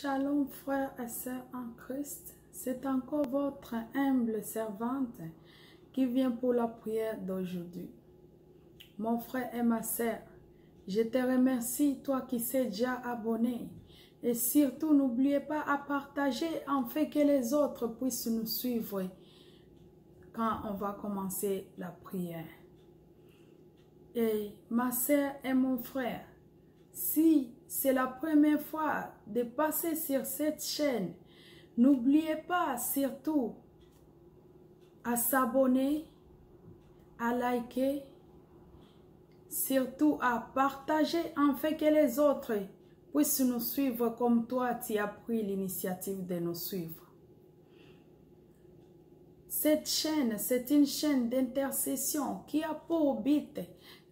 Shalom frères et sœurs en Christ, c'est encore votre humble servante qui vient pour la prière d'aujourd'hui. Mon frère et ma sœur, je te remercie, toi qui sais déjà abonné. Et surtout, n'oubliez pas à partager afin que les autres puissent nous suivre quand on va commencer la prière. Et ma sœur et mon frère, si c'est la première fois de passer sur cette chaîne, n'oubliez pas surtout à s'abonner, à liker, surtout à partager afin que les autres puissent nous suivre comme toi tu as pris l'initiative de nous suivre. Cette chaîne, c'est une chaîne d'intercession qui a pour but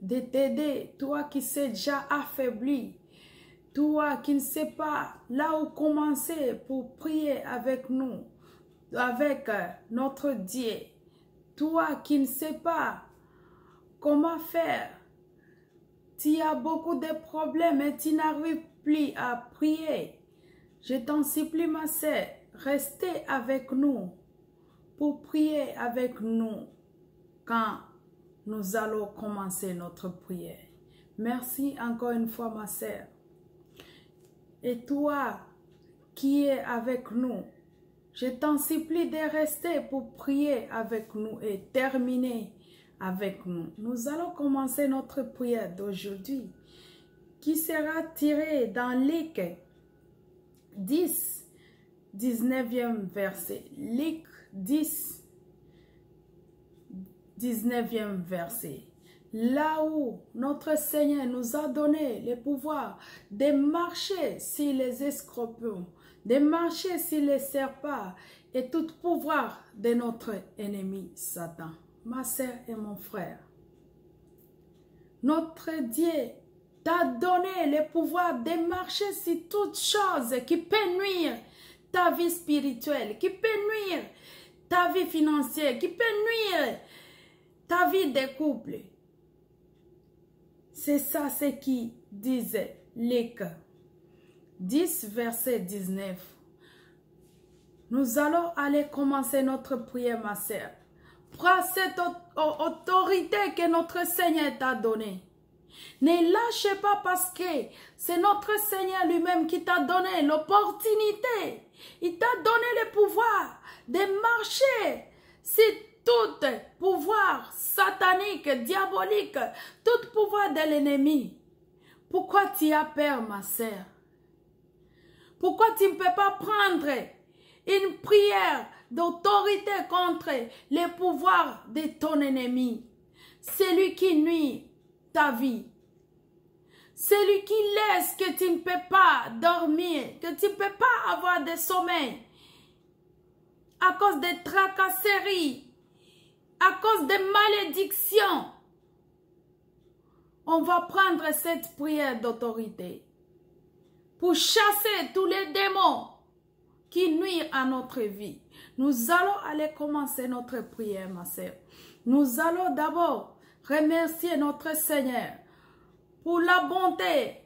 de t'aider, toi qui sais déjà affaibli, toi qui ne sais pas là où commencer pour prier avec nous, avec notre Dieu, toi qui ne sais pas comment faire, tu as beaucoup de problèmes et tu n'arrives plus à prier. Je t'en supplie ma sœur, restez avec nous pour prier avec nous quand nous allons commencer notre prière. Merci encore une fois ma sœur. Et toi qui es avec nous, je t'en supplie de rester pour prier avec nous et terminer avec nous. Nous allons commencer notre prière d'aujourd'hui qui sera tirée dans Luc 10, 19e verset. Luc 10, 19e verset. Là où notre Seigneur nous a donné le pouvoir de marcher sur les escorpions, de marcher sur les serpents et tout pouvoir de notre ennemi Satan. Ma sœur et mon frère, notre Dieu t'a donné le pouvoir de marcher sur toutes choses qui peuvent nuire ta vie spirituelle, qui peuvent nuire ta vie financière, qui peuvent nuire ta vie de couple. C'est ça ce qui disait Luc 10, verset 19. Nous allons aller commencer notre prière, ma sœur. Prends cette autorité que notre Seigneur t'a donnée. Ne lâchez pas parce que c'est notre Seigneur lui-même qui t'a donné l'opportunité. Il t'a donné le pouvoir de marcher sur tout pouvoir satanique, diabolique, tout pouvoir de l'ennemi. Pourquoi tu as peur, ma sœur? Pourquoi tu ne peux pas prendre une prière d'autorité contre les pouvoirs de ton ennemi? Celui qui nuit ta vie. Celui qui laisse que tu ne peux pas dormir, que tu ne peux pas avoir de sommeil à cause des tracasseries, à cause des malédictions. On va prendre cette prière d'autorité pour chasser tous les démons qui nuisent à notre vie. Nous allons aller commencer notre prière, ma sœur. Nous allons d'abord remercier notre Seigneur pour la bonté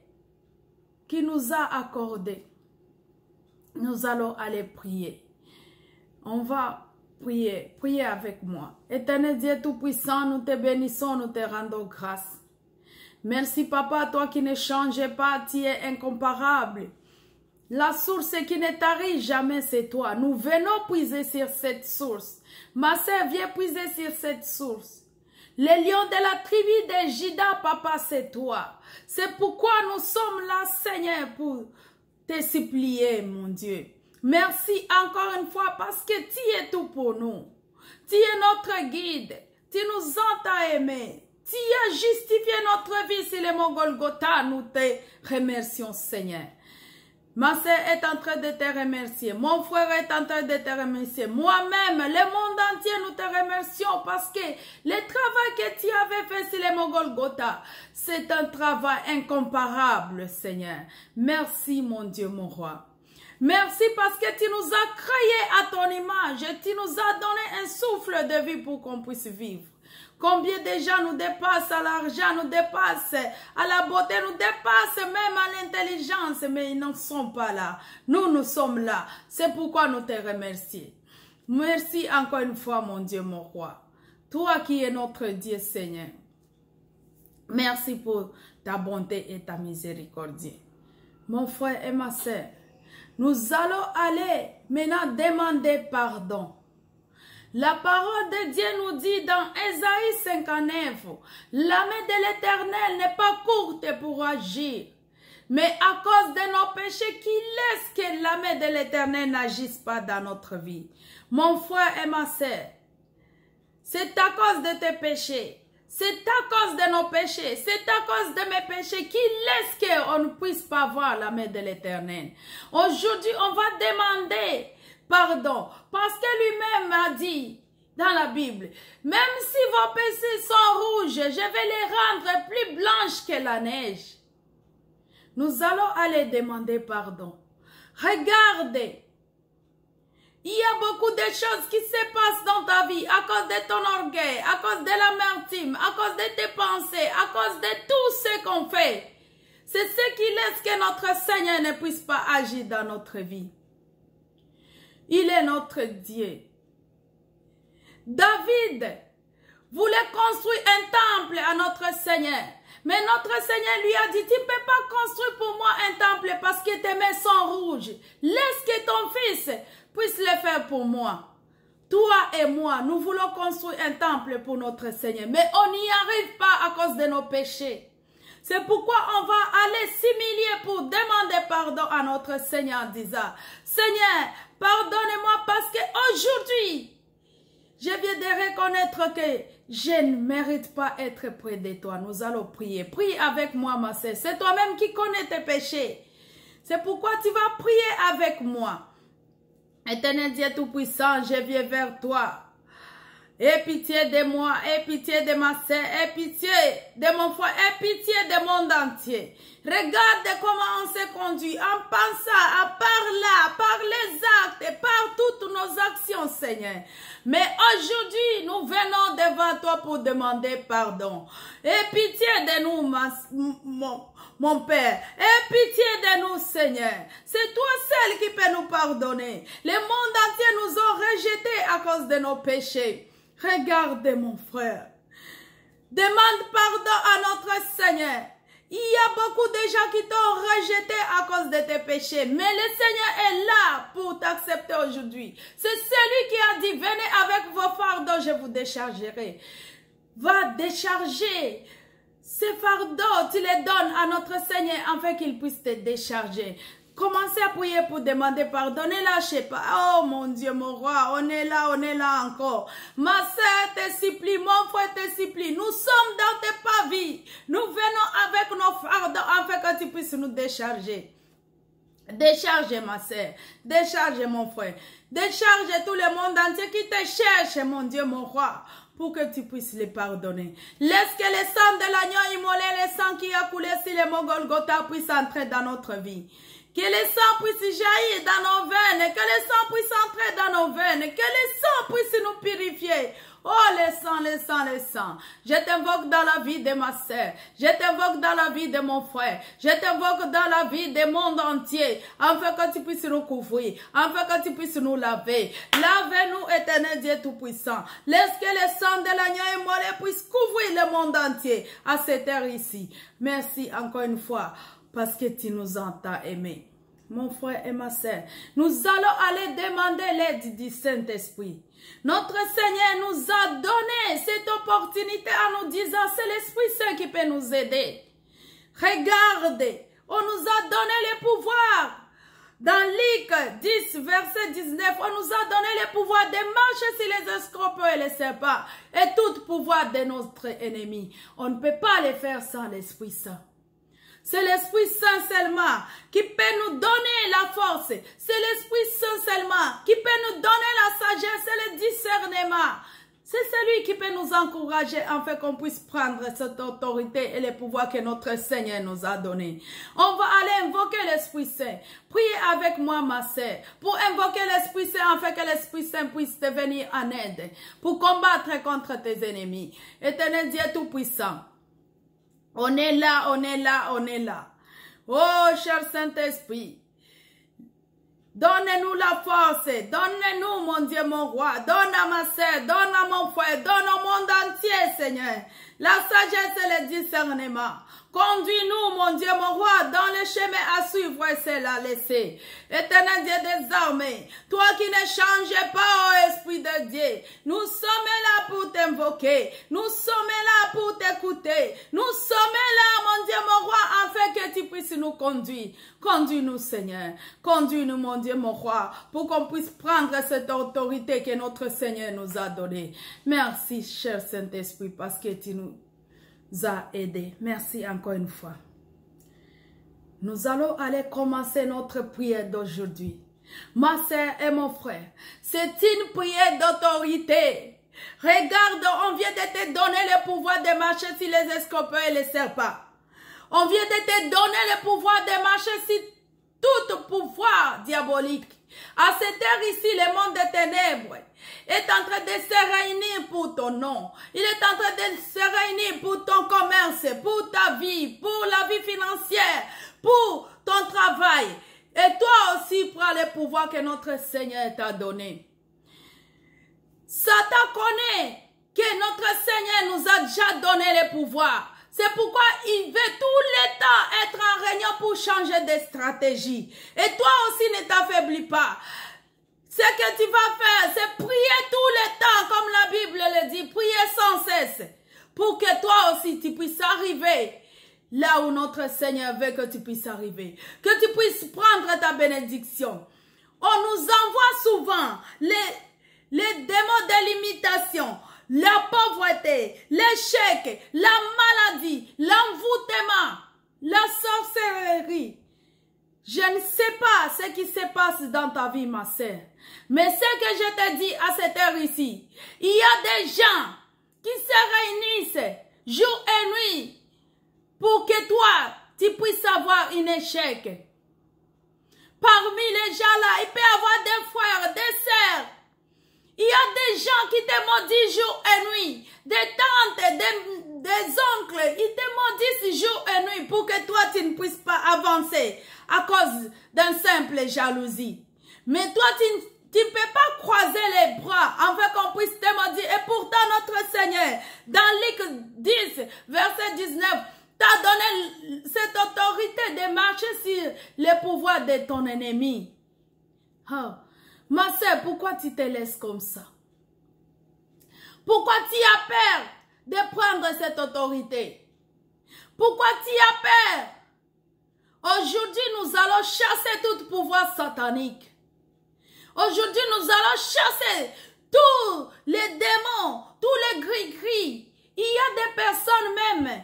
qu'il nous a accordée. Nous allons aller prier. On va prier. Priez avec moi. Éternel Dieu Tout-Puissant, nous te bénissons, nous te rendons grâce. Merci Papa, toi qui ne changes pas, tu es incomparable. La source qui ne tarit jamais, c'est toi. Nous venons puiser sur cette source. Ma sœur, viens puiser sur cette source. Les lions de la tribu de Juda, Papa, c'est toi. C'est pourquoi nous sommes là, Seigneur, pour te supplier, mon Dieu. Merci encore une fois parce que tu es tout pour nous. Tu es notre guide. Tu nous as aimés. Tu as justifié notre vie sur le mont Golgotha. Nous te remercions, Seigneur. Ma sœur est en train de te remercier. Mon frère est en train de te remercier. Moi-même, le monde entier, nous te remercions parce que le travail que tu avais fait sur le mont Golgotha, c'est un travail incomparable, Seigneur. Merci, mon Dieu, mon roi. Merci parce que tu nous as créés à ton image et tu nous as donné un souffle de vie pour qu'on puisse vivre. Combien de gens nous dépassent à l'argent, nous dépassent à la beauté, nous dépassent même à l'intelligence, mais ils ne sont pas là. Nous sommes là. C'est pourquoi nous te remercions. Merci encore une fois, mon Dieu, mon roi. Toi qui es notre Dieu, Seigneur. Merci pour ta bonté et ta miséricorde. Mon frère et ma sœur, nous allons aller maintenant demander pardon. La parole de Dieu nous dit dans Ésaïe 59, la main de l'Éternel n'est pas courte pour agir, mais à cause de nos péchés qui laissent que la main de l'Éternel n'agisse pas dans notre vie. Mon frère et ma sœur, c'est à cause de tes péchés. C'est à cause de nos péchés, c'est à cause de mes péchés qui laissent qu'on ne puisse pas voir la main de l'Éternel. Aujourd'hui, on va demander pardon parce que lui-même a dit dans la Bible, même si vos péchés sont rouges, je vais les rendre plus blanches que la neige. Nous allons aller demander pardon. Regardez. Il y a beaucoup de choses qui se passent dans ta vie à cause de ton orgueil, à cause de l'amertume, à cause de tes pensées, à cause de tout ce qu'on fait. C'est ce qui laisse que notre Seigneur ne puisse pas agir dans notre vie. Il est notre Dieu. David voulait construire un temple à notre Seigneur. Mais notre Seigneur lui a dit, tu ne peux pas construire pour moi un temple parce que tes mains sont rouges. Laisse que ton fils puisse le faire pour moi. Toi et moi, nous voulons construire un temple pour notre Seigneur. Mais on n'y arrive pas à cause de nos péchés. C'est pourquoi on va aller s'humilier pour demander pardon à notre Seigneur en disant, Seigneur, pardonne-moi parce qu'aujourd'hui, je viens de reconnaître que je ne mérite pas être près de toi. Nous allons prier. Prie avec moi, ma sœur. C'est toi-même qui connais tes péchés. C'est pourquoi tu vas prier avec moi. Éternel Dieu Tout-Puissant, je viens vers toi. Aie pitié de moi, aie pitié de ma sœur, aie pitié de mon frère, aie pitié du monde entier. Regarde comment on se conduit en pensant, par les actes, par toutes nos actions, Seigneur. Mais aujourd'hui, nous venons devant toi pour demander pardon. Aie pitié de nous, mon Père. Aie pitié de nous, Seigneur. C'est toi seul qui peux nous pardonner. Le monde entier nous a rejetés à cause de nos péchés. Regarde mon frère. Demande pardon à notre Seigneur. Il y a beaucoup de gens qui t'ont rejeté à cause de tes péchés. Mais le Seigneur est là pour t'accepter aujourd'hui. C'est celui qui a dit, venez avec vos fardeaux, je vous déchargerai. Va décharger ces fardeaux, tu les donnes à notre Seigneur afin qu'il puisse te décharger. Commencez à prier pour demander pardon. Ne lâchez pas. Oh mon Dieu, mon roi, on est là encore. Ma sœur te supplie, mon frère te supplie. Nous sommes dans tes pavis. Nous venons avec nos fardeaux afin que tu puisses nous décharger. Décharge ma sœur, décharge mon frère, décharge tout le monde entier qui te cherche, mon Dieu, mon roi, pour que tu puisses les pardonner. Laisse que le sang de l'agneau immolé, le sang qui a coulé sur les Golgotha puisse entrer dans notre vie. Que le sang puisse jaillir dans nos veines, que le sang puisse entrer dans nos veines, que le sang puisse nous purifier. Oh, le sang. Je t'invoque dans la vie de ma sœur. Je t'invoque dans la vie de mon frère. Je t'invoque dans la vie du monde entier. Afin que tu puisses nous couvrir. Afin que tu puisses nous laver. Lave-nous, éternel Dieu Tout-Puissant. Laisse que le sang de l'agneau immolé puisse couvrir le monde entier à cette heure ici. Merci encore une fois parce que tu nous entends aimer. Mon frère et ma sœur, nous allons aller demander l'aide du Saint-Esprit. Notre Seigneur nous a donné cette opportunité en nous disant, c'est l'Esprit Saint qui peut nous aider. Regardez, on nous a donné le pouvoir. Dans Luc 10, verset 19, on nous a donné le pouvoir de marcher sur les escorpions et les serpents et tout pouvoir de notre ennemi. On ne peut pas le faire sans l'Esprit Saint. C'est l'Esprit Saint seulement qui peut nous donner la force. C'est l'Esprit Saint seulement qui peut nous donner la sagesse et le discernement. C'est celui qui peut nous encourager afin qu'on puisse prendre cette autorité et le pouvoir que notre Seigneur nous a donné. On va aller invoquer l'Esprit Saint. Priez avec moi, ma sœur, pour invoquer l'Esprit Saint, afin que l'Esprit Saint puisse te venir en aide, pour combattre contre tes ennemis. Éternel Dieu Tout-Puissant, on est là, on est là, on est là. Oh, cher Saint-Esprit, donne-nous la force, donne-nous, mon Dieu, mon roi, donne à ma sœur, donne à mon frère, donne au monde entier, Seigneur, la sagesse et le discernement. Conduis-nous, mon Dieu, mon roi, dans le chemin à suivre et c'est à laisser. Éternel Dieu des armées, toi qui ne changes pas, oh Esprit de Dieu, nous sommes là pour t'invoquer, nous sommes là pour t'écouter, nous sommes là, mon Dieu, mon roi, afin que tu puisses nous conduire. Conduis-nous, Seigneur, conduis-nous, mon Dieu, mon roi, pour qu'on puisse prendre cette autorité que notre Seigneur nous a donnée. Merci, cher Saint-Esprit, parce que tu nous a aidés. Merci encore une fois. Nous allons aller commencer notre prière d'aujourd'hui. Ma sœur et mon frère, c'est une prière d'autorité. Regarde, on vient de te donner le pouvoir de marcher sur les escorpions et les serpents. On vient de te donner le pouvoir de marcher sur tout pouvoir diabolique. À cette heure ici, le monde des ténèbres est en train de se réunir pour ton nom. Il est en train de se réunir pour ton commerce, pour ta vie, pour la vie financière, pour ton travail. Et toi aussi, prends le pouvoir que notre Seigneur t'a donné. Satan connaît que notre Seigneur nous a déjà donné le pouvoir. C'est pourquoi il veut tout le temps être en réunion pour changer de stratégie. Et toi aussi ne t'affaiblis pas. Ce que tu vas faire, c'est prier tout le temps, comme la Bible le dit, prier sans cesse, pour que toi aussi tu puisses arriver là où notre Seigneur veut que tu puisses arriver. Que tu puisses prendre ta bénédiction. On nous envoie souvent les démons de l'imitation, la pauvreté, l'échec, la maladie, l'envoûtement, la sorcellerie. Je ne sais pas ce qui se passe dans ta vie, ma sœur. Mais ce que je te dis à cette heure ici, il y a des gens qui se réunissent jour et nuit pour que toi, tu puisses avoir un échec. Parmi les gens là, il peut y avoir des frères, des sœurs. Il y a des gens qui te maudissent jour et nuit. Des tantes, des oncles, ils te maudissent jour et nuit pour que toi, tu ne puisses pas avancer à cause d'une simple jalousie. Mais toi, tu ne peux pas croiser les bras afin qu'on puisse te maudire. Et pourtant, notre Seigneur, dans Luc 10, verset 19, t'a donné cette autorité de marcher sur le pouvoir de ton ennemi. Oh. Ma sœur, pourquoi tu te laisses comme ça? Pourquoi tu as peur de prendre cette autorité? Pourquoi tu as peur? Aujourd'hui, nous allons chasser tout pouvoir satanique. Aujourd'hui, nous allons chasser tous les démons, tous les gris-gris. Il y a des personnes même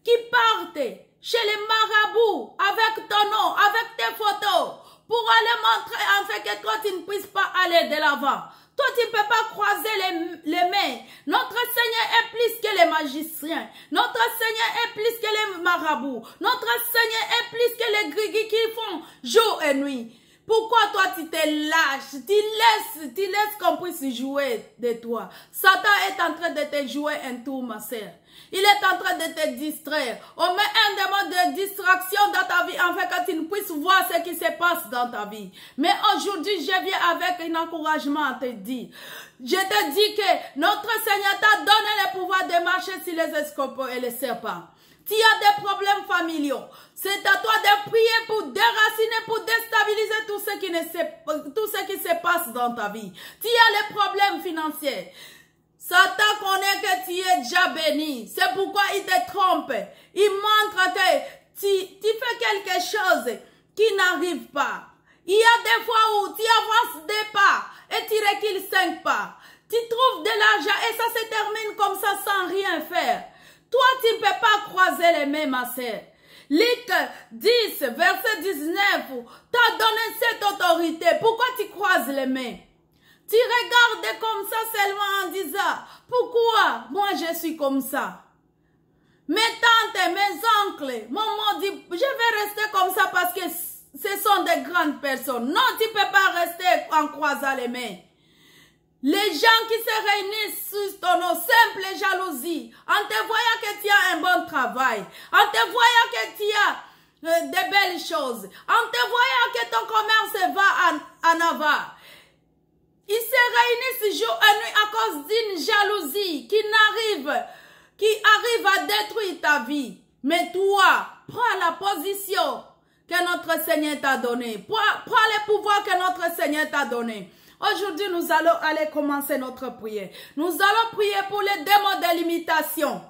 qui partent chez les marabouts avec ton nom, avec tes photos, pour aller montrer en fait que toi tu ne puisses pas aller de l'avant. Toi tu ne peux pas croiser les mains. Notre Seigneur est plus que les magiciens. Notre Seigneur est plus que les marabouts. Notre Seigneur est plus que les grigis qui font jour et nuit. Pourquoi toi tu te lâches, tu laisses qu'on puisse jouer de toi? Satan est en train de te jouer un tour, ma sœur. Il est en train de te distraire. On met un démon de distraction dans ta vie afin que tu ne puisses voir ce qui se passe dans ta vie. Mais aujourd'hui, je viens avec un encouragement à te dire. Je te dis que notre Seigneur t'a donné le pouvoir de marcher sur les escorpions et les serpents. Tu as des problèmes familiaux. C'est à toi de prier pour déraciner, pour déstabiliser tout ce qui se passe dans ta vie. Tu as les problèmes financiers. Satan connaît que tu es déjà béni. C'est pourquoi il te trompe. Il montre que tu fais quelque chose qui n'arrive pas. Il y a des fois où tu avances des pas et tu recules 5 pas. Tu trouves de l'argent et ça se termine comme ça sans rien faire. Toi, tu ne peux pas croiser les mains, ma sœur. Luc 10, verset 19, t'a donné cette autorité. Pourquoi tu croises les mains? Tu regardes comme ça seulement en disant, pourquoi moi je suis comme ça? Mes tantes, mes oncles, maman dit, je vais rester comme ça 50 personnes. Non, tu ne peux pas rester en croisant les mains. Les gens qui se réunissent sous ton nom, simple jalousie, en te voyant que tu as un bon travail, en te voyant que tu as de belles choses, en te voyant que ton commerce va en avant. Ils se réunissent jour et nuit à cause d'une jalousie qui arrive à détruire ta vie. Mais toi, prends la position que notre Seigneur t'a donnée. Prends les pouvoirs que notre Seigneur t'a donnés. Aujourd'hui, nous allons aller commencer notre prière. Nous allons prier pour les démons de limitation.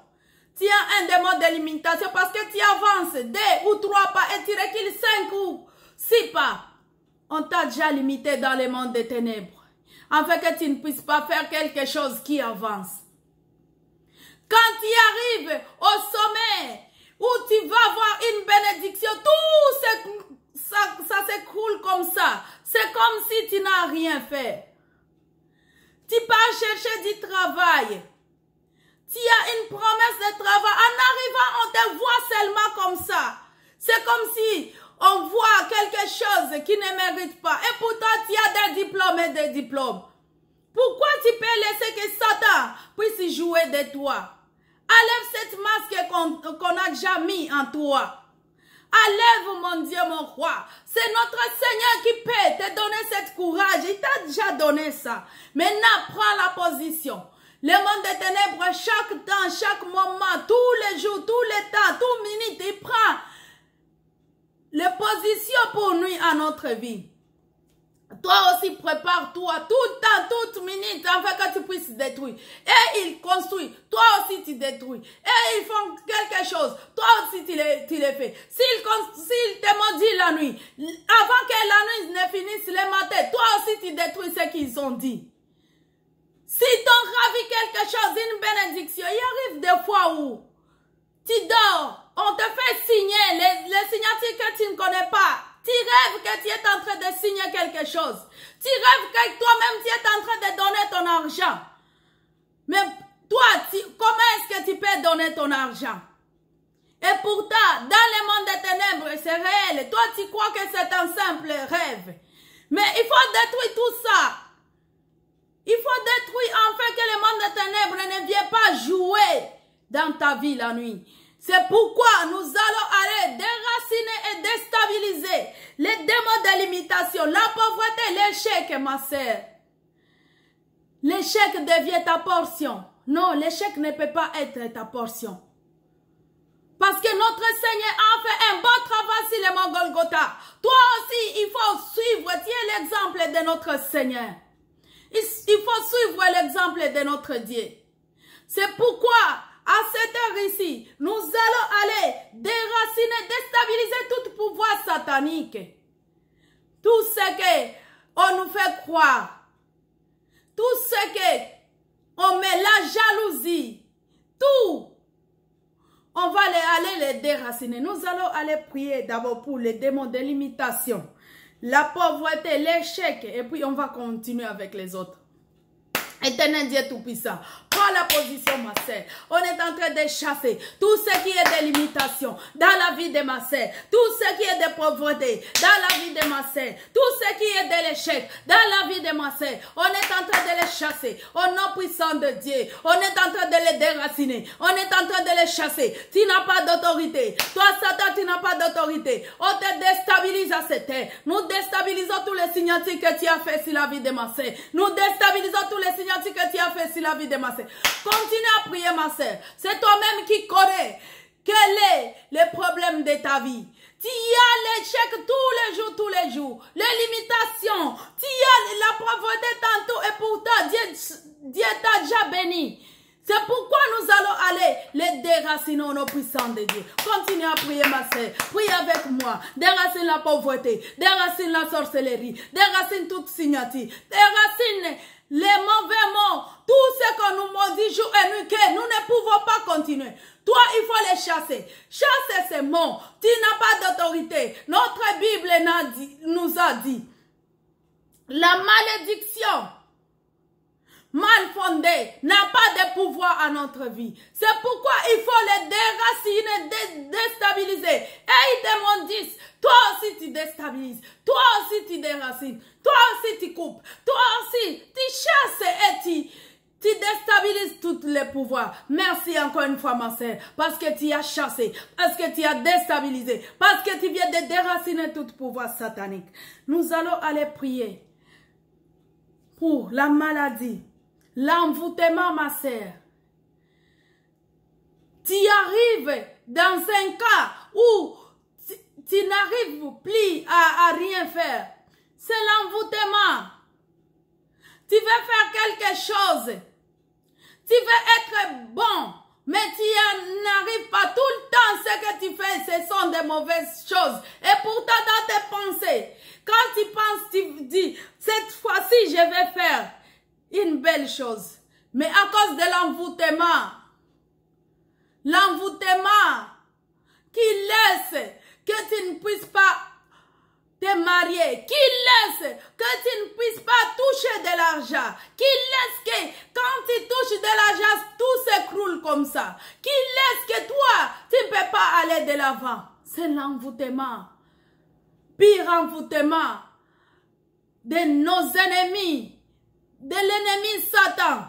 Tu as un démon de limitation parce que tu avances 2 ou 3 pas et tu recules 5 ou 6 pas. On t'a déjà limité dans le monde des ténèbres, afin que tu ne puisses pas faire quelque chose qui avance. Quand tu arrives au sommet, où tu vas avoir une bénédiction, tout ça s'écroule comme ça. C'est comme si tu n'as rien fait. Tu pars chercher du travail. Tu as une promesse de travail. En arrivant, on te voit seulement comme ça. C'est comme si on voit quelque chose qui ne mérite pas. Et pourtant, tu as des diplômes et des diplômes. Pourquoi tu peux laisser que Satan puisse jouer de toi? Enlève cette masque qu'on a déjà mis en toi. Enlève, mon Dieu, mon roi. C'est notre Seigneur qui peut te donner cette courage. Il t'a déjà donné ça. Maintenant, prends la position. Le monde des ténèbres, chaque temps, chaque moment, tous les jours, tous les temps, toute minute, il prend les positions pour nuire à notre vie. Toi aussi, prépare-toi tout le temps, toute minute, afin que tu puisses détruire. Et ils construisent. Toi aussi, tu détruis. Et ils font quelque chose. Toi aussi, tu les fais. S'ils te maudissent la nuit, avant que la nuit ne finisse le matin, toi aussi, tu détruis ce qu'ils ont dit. Si t'ont ravi quelque chose, une bénédiction, il arrive des fois où tu dors, on te fait signer les signatures que tu ne connais pas. Tu rêves que tu es en train de signer quelque chose. Tu rêves que toi-même tu es en train de donner ton argent. Mais toi, comment est-ce que tu peux donner ton argent? Et pourtant, dans le monde des ténèbres, c'est réel. Toi, tu crois que c'est un simple rêve. Mais il faut détruire tout ça. Il faut détruire enfin que le monde des ténèbres ne vienne pas jouer dans ta vie la nuit. C'est pourquoi nous allons aller déraciner et déstabiliser les démons de limitation, la pauvreté, l'échec, ma sœur. L'échec devient ta portion. Non, l'échec ne peut pas être ta portion. Parce que notre Seigneur a fait un bon travail sur le mont Golgotha. Toi aussi, il faut suivre, tu es l'exemple de notre Seigneur. Il faut suivre l'exemple de notre Dieu. C'est pourquoi, à cette heure ici, nous allons aller déraciner, déstabiliser tout pouvoir satanique. Tout ce qu'on nous fait croire. Tout ce qu'on met la jalousie. Tout. On va aller les déraciner. Nous allons aller prier d'abord pour les démons de limitation. La pauvreté, l'échec. Et puis on va continuer avec les autres. Éternel Dieu Tout-Puissant, prends la position, ma sœur. On est en train de chasser tout ce qui est de limitation dans la vie de ma sœur, tout ce qui est de pauvreté dans la vie de ma sœur, tout ce qui est de l'échec dans la vie de ma sœur. On est en train de les chasser au nom puissant de Dieu. On est en train de les déraciner. On est en train de les chasser. Tu n'as pas d'autorité. Toi, Satan, tu n'as pas d'autorité. On te déstabilise à cette terre. Nous déstabilisons tous les signatures que tu as fait sur la vie de ma sœur. Nous déstabilisons tous les signatures que tu as fait sur la vie de ma sœur. Continue à prier, ma sœur. C'est toi-même qui connais quel est le problème de ta vie. Tu as l'échec tous les jours. Les limitations. Tu as la pauvreté tantôt et pourtant Dieu t'a déjà béni. C'est pourquoi nous allons aller les déraciner au nom puissant de Dieu. Continue à prier, ma sœur. Prie avec moi. Déracine la pauvreté. Déracine la sorcellerie. Déracine toute signature. Déracine les mauvais mots. Tout ce qu'on nous maudit jour et nuit, que nous ne pouvons pas continuer. Toi, il faut les chasser. Chasser ces mots. Tu n'as pas d'autorité. Notre Bible nous a dit. La malédiction mal fondées n'a pas de pouvoir à notre vie. C'est pourquoi il faut les déraciner, déstabiliser. Et ils démons disent, toi aussi tu déstabilises, toi aussi tu déracines, toi aussi tu coupes, toi aussi tu chasses et tu déstabilises tous les pouvoirs. Merci encore une fois, ma sœur, parce que tu as chassé, parce que tu as déstabilisé, parce que tu viens de déraciner tout pouvoir satanique. Nous allons aller prier pour la maladie, l'envoûtement, ma sœur. Tu arrives dans un cas où tu n'arrives plus à rien faire. C'est l'envoûtement. Tu veux faire quelque chose. Tu veux être bon, mais tu n'arrives pas tout le temps. Ce que tu fais, ce sont des mauvaises choses. Et pourtant, dans tes pensées, quand tu penses, tu dis, cette fois-ci, je vais faire une belle chose. Mais à cause de l'envoûtement qui laisse que tu ne puisses pas te marier, qui laisse que tu ne puisses pas toucher de l'argent, qui laisse que quand tu touches de l'argent, tout s'écroule comme ça, qui laisse que toi, tu ne peux pas aller de l'avant. C'est l'envoûtement, pire envoûtement de nos ennemis, de l'ennemi Satan.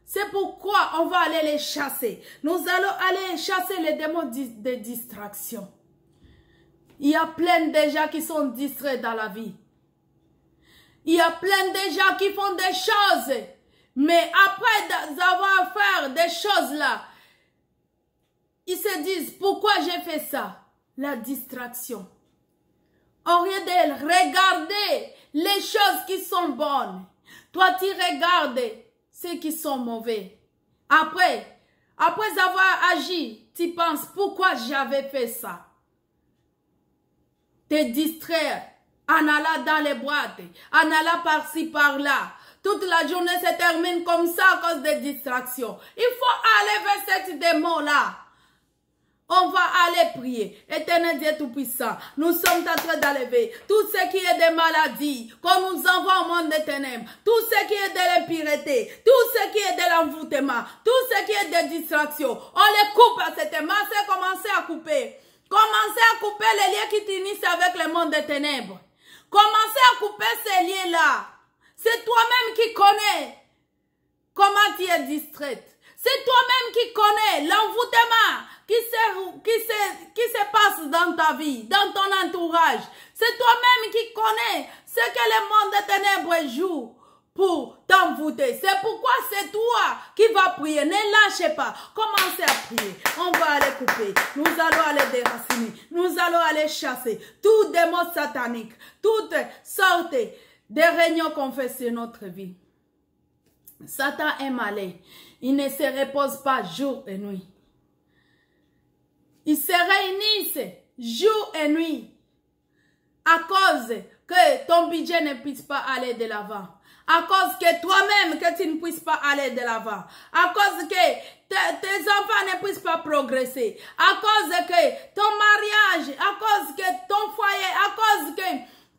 C'est pourquoi on va aller les chasser. Nous allons aller chasser les démons de distraction. Il y a plein de gens qui sont distraits dans la vie. Il y a plein de gens qui font des choses. Mais après avoir fait des choses là, ils se disent, pourquoi j'ai fait ça? La distraction. Au lieu de regarder les choses qui sont bonnes, toi tu regardes ceux qui sont mauvais. Après avoir agi, tu penses, pourquoi j'avais fait ça? Te distraire en allant dans les boîtes, en allant par-ci, par-là. Toute la journée se termine comme ça à cause des distractions. Il faut aller vers cette démon-là. On va aller prier. Éternel Dieu Tout-Puissant, nous sommes en train d'enlever tout ce qui est des maladies qu'on nous envoie au monde des ténèbres, tout ce qui est de l'impureté, tout ce qui est de l'envoûtement, tout ce qui est de distraction. On les coupe à cette main, c'est commencer à couper. Commencez à couper les liens qui t'unissent avec le monde des ténèbres. Commencez à couper ces liens-là. C'est toi-même qui connais comment tu es distraite. C'est toi-même qui connais l'envoûtement qui se passe dans ta vie, dans ton entourage. C'est toi-même qui connais ce que le monde des ténèbres joue pour t'envoûter. C'est pourquoi c'est toi qui vas prier. Ne lâchez pas. Commencez à prier. On va aller couper. Nous allons aller déraciner. Nous allons aller chasser tout démon satanique, toutes sortes de réunions qu'on fait sur notre vie. Satan est malin. Il ne se repose pas jour et nuit. Ils se réunissent jour et nuit à cause que ton budget ne puisse pas aller de l'avant. À cause que toi-même, que tu ne puisses pas aller de l'avant. À cause que tes enfants ne puissent pas progresser. À cause que ton mariage, à cause que ton foyer, à cause que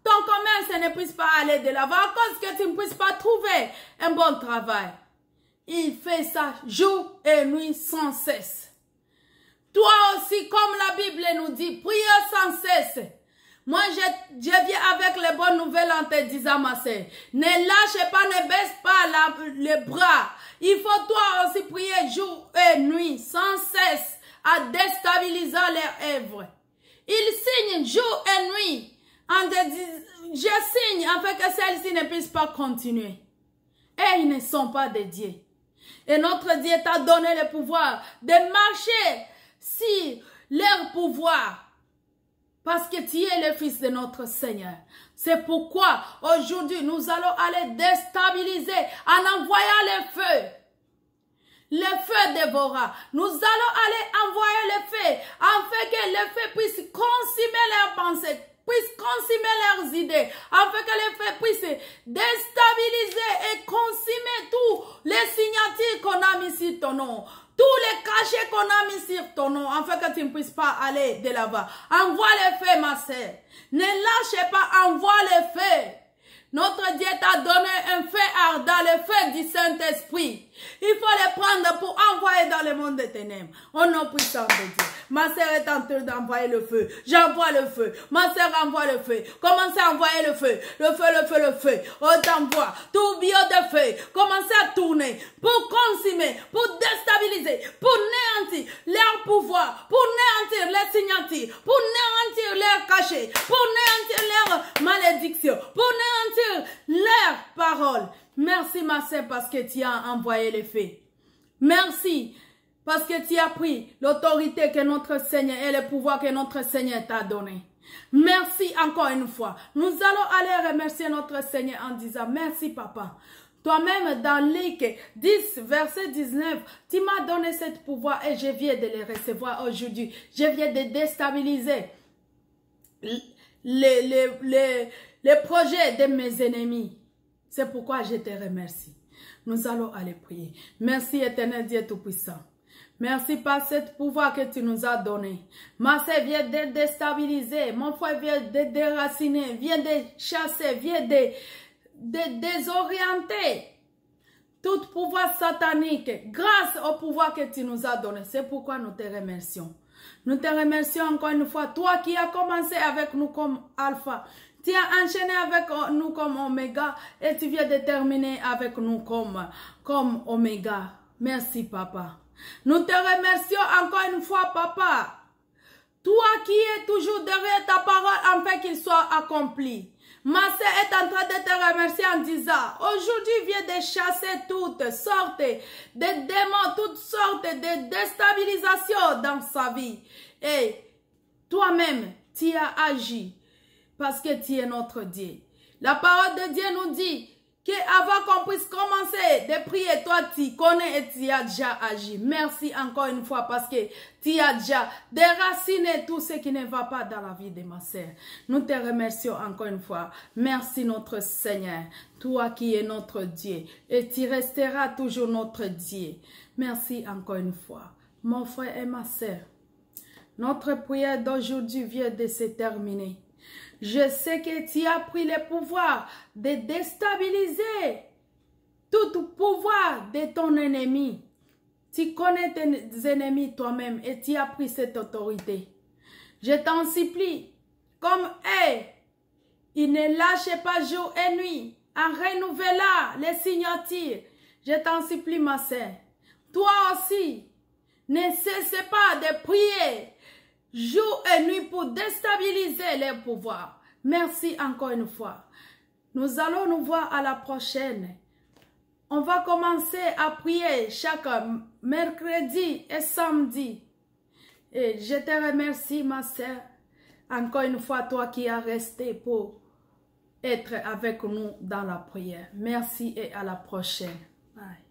ton commerce ne puisse pas aller de l'avant. À cause que tu ne puisses pas trouver un bon travail. Il fait ça jour et nuit sans cesse. Toi aussi, comme la Bible nous dit, prie sans cesse. Moi, je viens avec les bonnes nouvelles en te disant, ma sœur, ne lâche pas, ne baisse pas les bras. Il faut toi aussi prier jour et nuit, sans cesse, en déstabilisant leurs œuvres. Il signe jour et nuit, en te disant, je signe afin que celles-ci ne puissent pas continuer. Et ils ne sont pas des dieux. Et notre Dieu t'a donné le pouvoir de marcher sur leur pouvoir. Parce que tu es le Fils de notre Seigneur. C'est pourquoi aujourd'hui nous allons aller déstabiliser en envoyant le feu. Le feu dévora. Nous allons aller envoyer le feu afin que le feu puisse consumer leurs pensées, puisse consumer leurs idées, afin que le feu puisse déstabiliser et consumer tous les signatures qu'on a mis sur ton nom. Tous les cachets qu'on a mis sur ton nom, afin que tu ne puisses pas aller de là-bas. Envoie le feu, ma sœur. Ne lâchez pas, envoie le feu. Notre Dieu t'a donné un feu ardent, le feu du Saint-Esprit. Il faut le prendre pour envoyer dans le monde des ténèbres. Au nom puissant de Dieu. Ma sœur est en train d'envoyer le feu. J'envoie le feu. Ma sœur envoie le feu. Commencez à envoyer le feu. Le feu, le feu, le feu. On t'envoie. Tout bio de feu. Commencez à tourner pour consumer, pour déstabiliser, pour néantir leur pouvoir, pour néantir les signatures, pour néantir leurs cachets, pour néantir leurs malédictions, pour néantir leurs paroles. Merci ma sœur parce que tu as envoyé le feu. Merci. Parce que tu as pris l'autorité que notre Seigneur et le pouvoir que notre Seigneur t'a donné. Merci encore une fois. Nous allons aller remercier notre Seigneur en disant merci papa. Toi-même dans Luc 10, verset 19, tu m'as donné ce pouvoir et je viens de le recevoir aujourd'hui. Je viens de déstabiliser les projets de mes ennemis. C'est pourquoi je te remercie. Nous allons aller prier. Merci éternel Dieu Tout-Puissant. Merci par ce pouvoir que tu nous as donné. Ma sœur vient de déstabiliser. Mon frère vient de déraciner. Vient de chasser. Vient de désorienter. Tout pouvoir satanique. Grâce au pouvoir que tu nous as donné. C'est pourquoi nous te remercions. Nous te remercions encore une fois. Toi qui as commencé avec nous comme Alpha. Tu as enchaîné avec nous comme Oméga. Et tu viens de terminer avec nous comme Oméga. Merci papa. Nous te remercions encore une fois, papa. Toi qui es toujours derrière ta parole, afin qu'il soit accompli. Ma sœur est en train de te remercier en disant, aujourd'hui viens de chasser toutes sortes de démons, toutes sortes de déstabilisations dans sa vie. Et toi-même, tu as agi parce que tu es notre Dieu. La parole de Dieu nous dit qu'avant qu'on puisse commencer de prier, toi tu connais et tu as déjà agi. Merci encore une fois parce que tu as déjà déraciné tout ce qui ne va pas dans la vie de ma sœur. Nous te remercions encore une fois. Merci notre Seigneur, toi qui es notre Dieu et tu resteras toujours notre Dieu. Merci encore une fois. Mon frère et ma sœur, notre prière d'aujourd'hui vient de se terminer. Je sais que tu as pris le pouvoir de déstabiliser tout pouvoir de ton ennemi. Tu connais tes ennemis toi-même et tu as pris cette autorité. Je t'en supplie, comme eux, ils ne lâchent pas jour et nuit en renouvelant les signatures. Je t'en supplie, ma sœur. Toi aussi, ne cesse pas de prier jour et nuit pour déstabiliser les pouvoirs. Merci encore une fois. Nous allons nous voir à la prochaine. On va commencer à prier chaque mercredi et samedi. Et je te remercie, ma sœur. Encore une fois, toi qui as resté pour être avec nous dans la prière. Merci et à la prochaine. Bye.